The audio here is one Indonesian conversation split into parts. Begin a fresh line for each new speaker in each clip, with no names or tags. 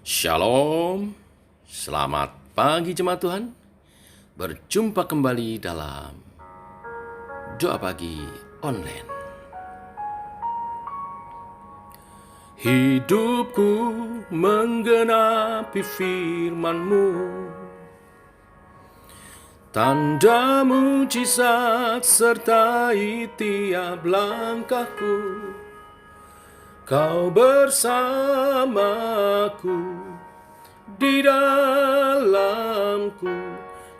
Shalom, selamat pagi jemaat Tuhan. Berjumpa kembali dalam Doa Pagi Online. Hidupku menggenapi firman-Mu, tanda mujizat sertai tiap langkahku. Kau bersamaku, di dalamku,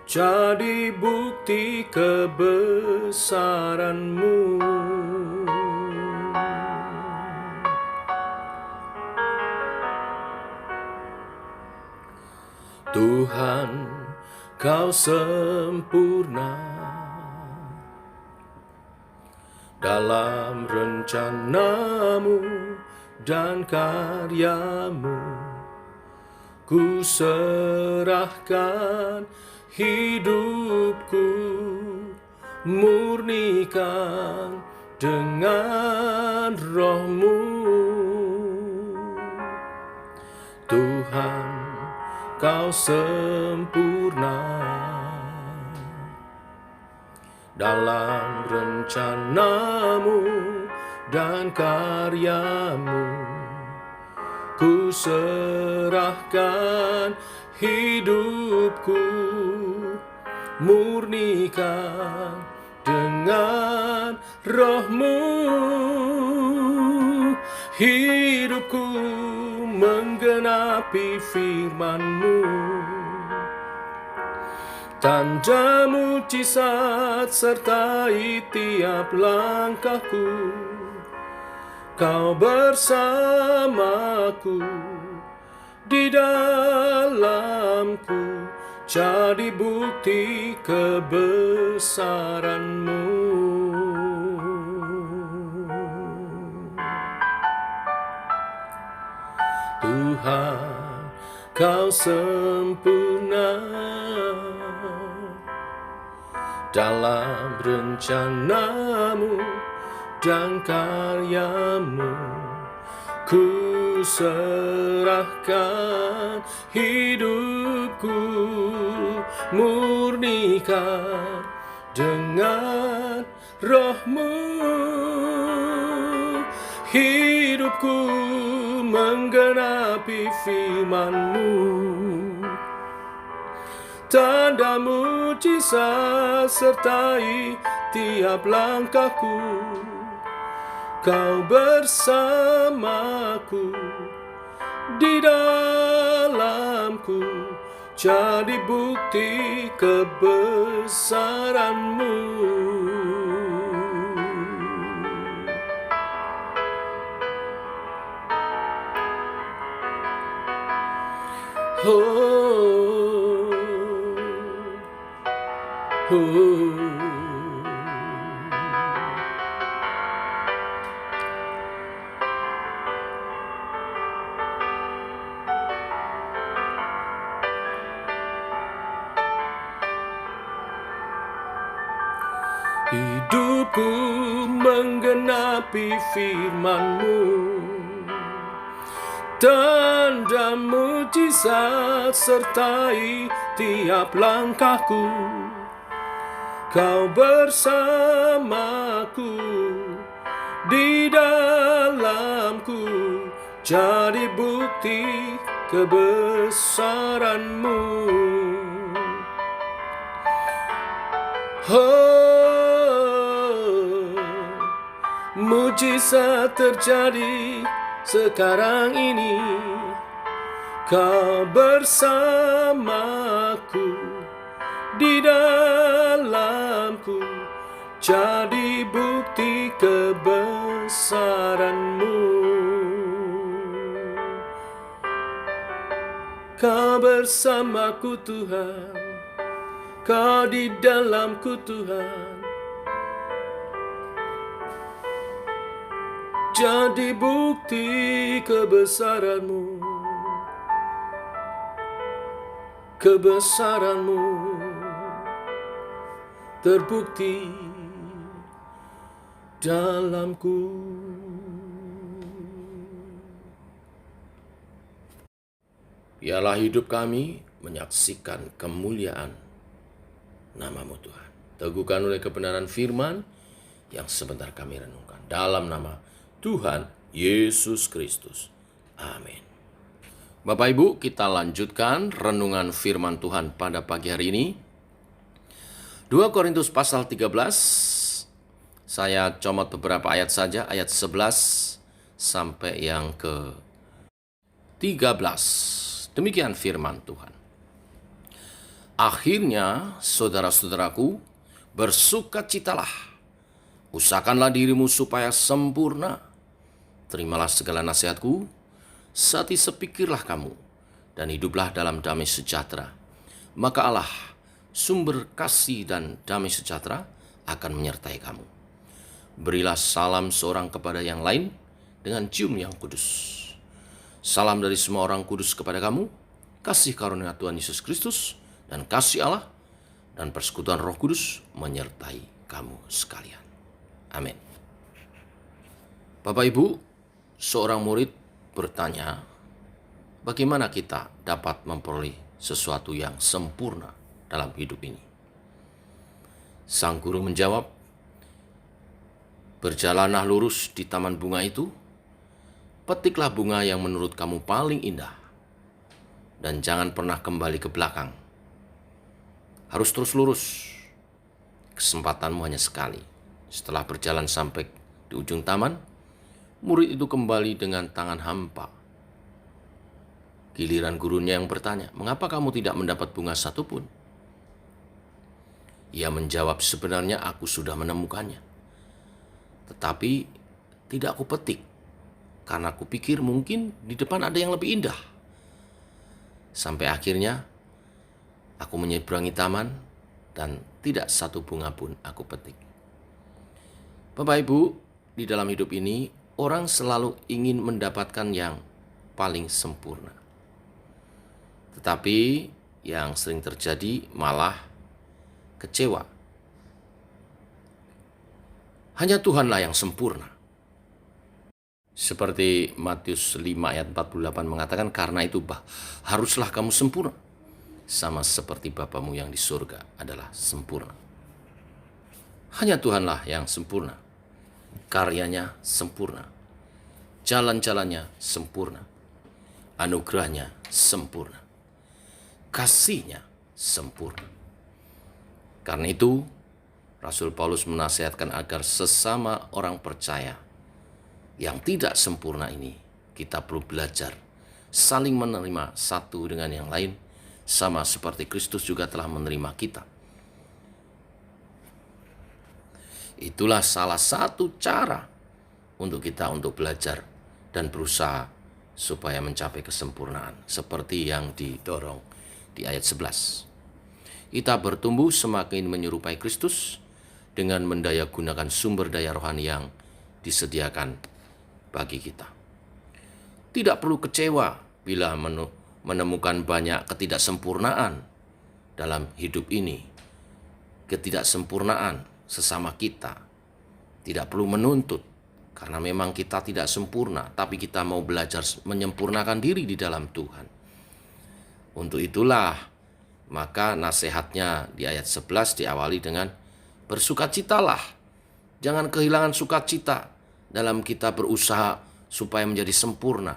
jadi bukti kebesaran-Mu. Tuhan, Kau sempurna dalam rencana-Mu dan karya-Mu. Ku serahkan hidupku, murnikan dengan Roh-Mu. Tuhan, Kau sempurna dalam rencana-Mu dan karya-Mu. Ku serahkan hidupku, murnikan dengan Roh-Mu. Hidupku menggenapi firman-Mu, tanda mujizat sertai tiap langkahku. Kau bersamaku, di dalamku, jadi bukti kebesaran-Mu. Tuhan, Kau sempurna dalam rencana-Mu dan karya-Mu. Ku serahkan hidupku, murnikan dengan Roh-Mu. Hidupku menggenapi firman-Mu, tanda mujizat sertai tiap langkahku. Kau bersamaku, di dalamku, jadi bukti kebesaran-Mu. Oh, oh. Hidupku menggenapi firman-Mu, tanda mujizat sertai tiap langkahku. Kau bersamaku, di dalamku, jadi bukti kebesaran-Mu. Oh, mujizat terjadi sekarang ini. Kau bersamaku, di dalamku, jadi bukti kebesaran-Mu. Kau bersamaku Tuhan, Kau di dalamku Tuhan, jadi bukti kebesaran-Mu. Kebesaran-Mu terbukti dalamku. Biarlah hidup kami menyaksikan kemuliaan nama-Mu Tuhan. Teguhkan oleh kebenaran firman yang sebentar kami renungkan. Dalam nama Tuhan Yesus Kristus. Amin. Bapak Ibu, kita lanjutkan renungan firman Tuhan pada pagi hari ini. 2 Korintus pasal 13. Saya comot beberapa ayat saja, ayat 11 sampai yang ke 13. Demikian firman Tuhan. Akhirnya, saudara-saudaraku, bersukacitalah. Usahakanlah dirimu supaya sempurna. Terimalah segala nasihatku, sati sepikirlah kamu, dan hiduplah dalam damai sejahtera. Maka Allah, sumber kasih dan damai sejahtera, akan menyertai kamu. Berilah salam seorang kepada yang lain dengan cium yang kudus. Salam dari semua orang kudus kepada kamu, kasih karunia Tuhan Yesus Kristus, dan kasih Allah, dan persekutuan Roh Kudus menyertai kamu sekalian. Amin. Bapak Ibu, seorang murid bertanya, bagaimana kita dapat memperoleh sesuatu yang sempurna dalam hidup ini? Sang guru menjawab, berjalanlah lurus di taman bunga itu, petiklah bunga yang menurut kamu paling indah, dan jangan pernah kembali ke belakang. Harus terus lurus. Kesempatanmu hanya sekali. Setelah berjalan sampai di ujung taman, murid itu kembali dengan tangan hampa. Giliran gurunya yang bertanya, mengapa kamu tidak mendapat bunga satupun? Ia menjawab, sebenarnya aku sudah menemukannya, tetapi tidak aku petik, karena aku pikir mungkin di depan ada yang lebih indah. Sampai akhirnya aku menyeberangi taman dan tidak satu bunga pun aku petik. Bapak Ibu, di dalam hidup ini orang selalu ingin mendapatkan yang paling sempurna. Tetapi yang sering terjadi malah kecewa. Hanya Tuhanlah yang sempurna. Seperti Matius 5 ayat 48 mengatakan, karena itu haruslah kamu sempurna, sama seperti Bapamu yang di surga adalah sempurna. Hanya Tuhanlah yang sempurna. Karyanya sempurna. Jalan-jalannya sempurna. Anugerahnya sempurna. Kasihnya sempurna. Karena itu, Rasul Paulus menasihatkan agar sesama orang percaya yang tidak sempurna ini, kita perlu belajar saling menerima satu dengan yang lain, sama seperti Kristus juga telah menerima kita. Itulah salah satu cara untuk kita untuk belajar dan berusaha supaya mencapai kesempurnaan, seperti yang didorong di ayat 11. Kita bertumbuh semakin menyerupai Kristus dengan mendaya gunakan sumber daya rohani yang disediakan bagi kita. Tidak perlu kecewa bila menemukan banyak ketidaksempurnaan dalam hidup ini. Ketidaksempurnaan sesama kita. Tidak perlu menuntut, karena memang kita tidak sempurna, tapi kita mau belajar menyempurnakan diri di dalam Tuhan. Untuk itulah, maka nasihatnya di ayat 11 diawali dengan bersukacitalah. Jangan kehilangan sukacita dalam kita berusaha supaya menjadi sempurna.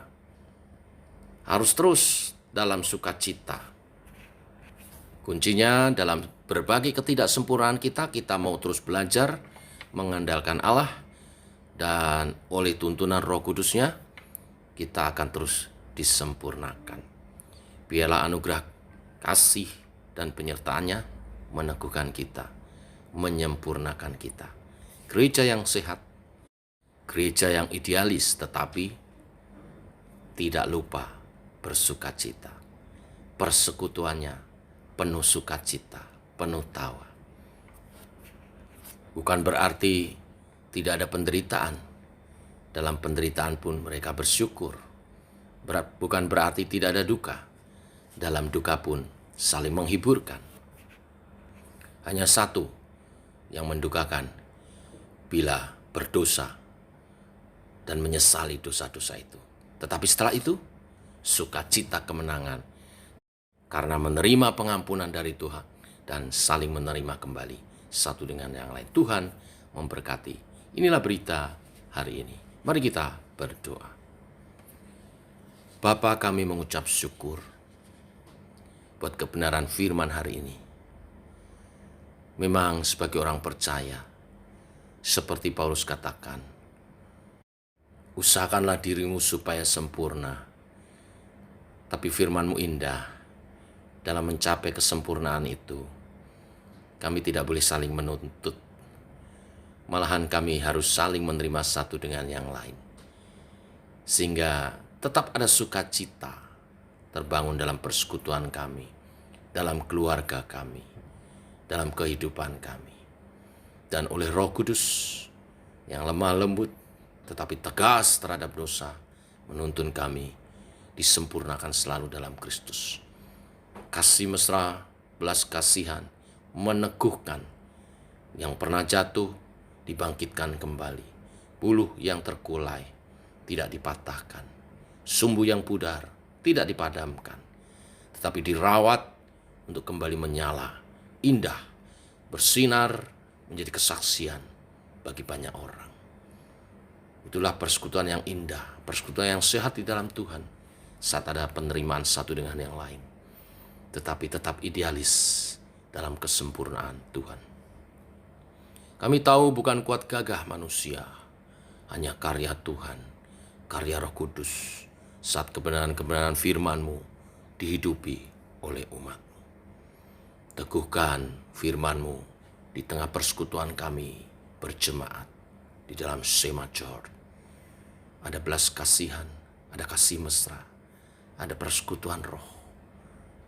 Harus terus dalam sukacita. Kuncinya dalam berbagai ketidaksempurnaan kita mau terus belajar mengandalkan Allah, dan oleh tuntunan Roh Kudusnya kita akan terus disempurnakan. Biarlah anugerah kasih dan penyertaannya meneguhkan kita, menyempurnakan kita. Gereja yang sehat, gereja yang idealis, tetapi tidak lupa bersukacita. Persekutuannya penuh sukacita, penuh tawa. Bukan berarti tidak ada penderitaan. Dalam penderitaan pun mereka bersyukur. Bukan berarti tidak ada duka. Dalam duka pun saling menghiburkan. Hanya satu yang mendukakan, bila berdosa dan menyesali dosa-dosa itu. Tetapi setelah itu, sukacita kemenangan karena menerima pengampunan dari Tuhan dan saling menerima kembali satu dengan yang lain. Tuhan memberkati. Inilah berita hari ini. Mari kita berdoa. Bapa, kami mengucap syukur buat kebenaran firman hari ini. Memang sebagai orang percaya, seperti Paulus katakan, usahakanlah dirimu supaya sempurna. Tapi firman-Mu indah. Dalam mencapai kesempurnaan itu, kami tidak boleh saling menuntut. Malahan kami harus saling menerima satu dengan yang lain. Sehingga tetap ada sukacita terbangun dalam persekutuan kami, dalam keluarga kami, dalam kehidupan kami. Dan oleh Roh Kudus yang lemah lembut tetapi tegas terhadap dosa, menuntun kami disempurnakan selalu dalam Kristus. Kasih mesra, belas kasihan, meneguhkan. Yang pernah jatuh, dibangkitkan kembali. Buluh yang terkulai, tidak dipatahkan. Sumbu yang pudar, tidak dipadamkan. Tetapi dirawat untuk kembali menyala, indah, bersinar, menjadi kesaksian bagi banyak orang. Itulah persekutuan yang indah, persekutuan yang sehat di dalam Tuhan, saat ada penerimaan satu dengan yang lain. Tetapi tetap idealis dalam kesempurnaan Tuhan. Kami tahu bukan kuat gagah manusia, hanya karya Tuhan, karya Roh Kudus, saat kebenaran-kebenaran firman-Mu dihidupi oleh umat-Mu. Teguhkan firman-Mu di tengah persekutuan kami berjemaat di dalam Shema George. Ada belas kasihan, ada kasih mesra, ada persekutuan roh,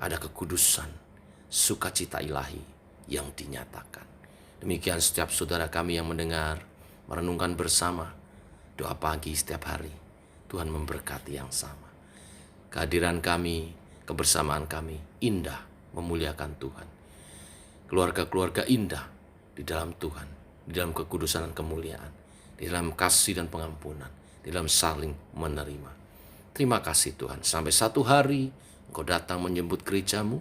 ada kekudusan, sukacita ilahi yang dinyatakan. Demikian setiap saudara kami yang mendengar, merenungkan bersama, doa pagi setiap hari, Tuhan memberkati yang sama. Kehadiran kami, kebersamaan kami, indah memuliakan Tuhan. Keluarga-keluarga indah di dalam Tuhan, di dalam kekudusan dan kemuliaan, di dalam kasih dan pengampunan, di dalam saling menerima. Terima kasih Tuhan, sampai satu hari Engkau datang menjemput gereja-Mu,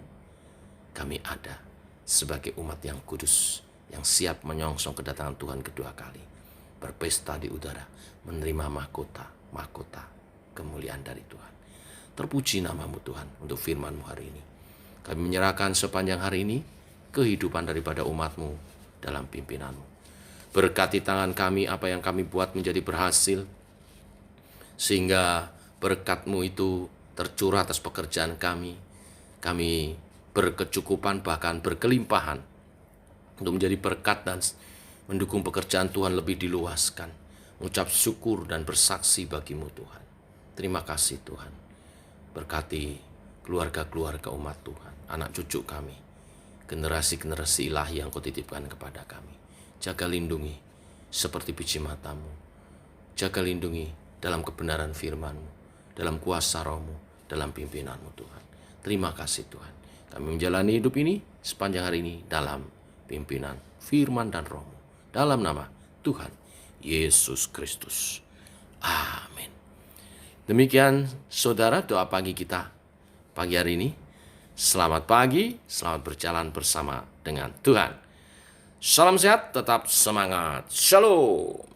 kami ada sebagai umat yang kudus, yang siap menyongsong kedatangan Tuhan kedua kali. Berpesta di udara, menerima mahkota kemuliaan dari Tuhan. Terpuji nama-Mu Tuhan untuk firman-Mu hari ini. Kami menyerahkan sepanjang hari ini kehidupan daripada umat-Mu dalam pimpinan-Mu. Berkati tangan kami, apa yang kami buat menjadi berhasil, sehingga berkat-Mu itu tercurah atas pekerjaan kami. Kami berkecukupan bahkan berkelimpahan untuk menjadi berkat dan mendukung pekerjaan Tuhan lebih diluaskan. Mengucap syukur dan bersaksi bagi-Mu Tuhan. Terima kasih Tuhan. Berkati keluarga-keluarga umat Tuhan, anak cucu kami, generasi-generasi ilahi yang Kau titipkan kepada kami. Jaga lindungi seperti biji mata-Mu. Jaga lindungi dalam kebenaran firman-Mu, dalam kuasa Roh-Mu, dalam pimpinan-Mu Tuhan. Terima kasih Tuhan. Kami menjalani hidup ini sepanjang hari ini dalam pimpinan firman dan Roh-Mu. Dalam nama Tuhan Yesus Kristus. Amin. Demikian saudara doa pagi kita pagi hari ini. Selamat pagi, selamat berjalan bersama dengan Tuhan. Salam sehat, tetap semangat. Shalom.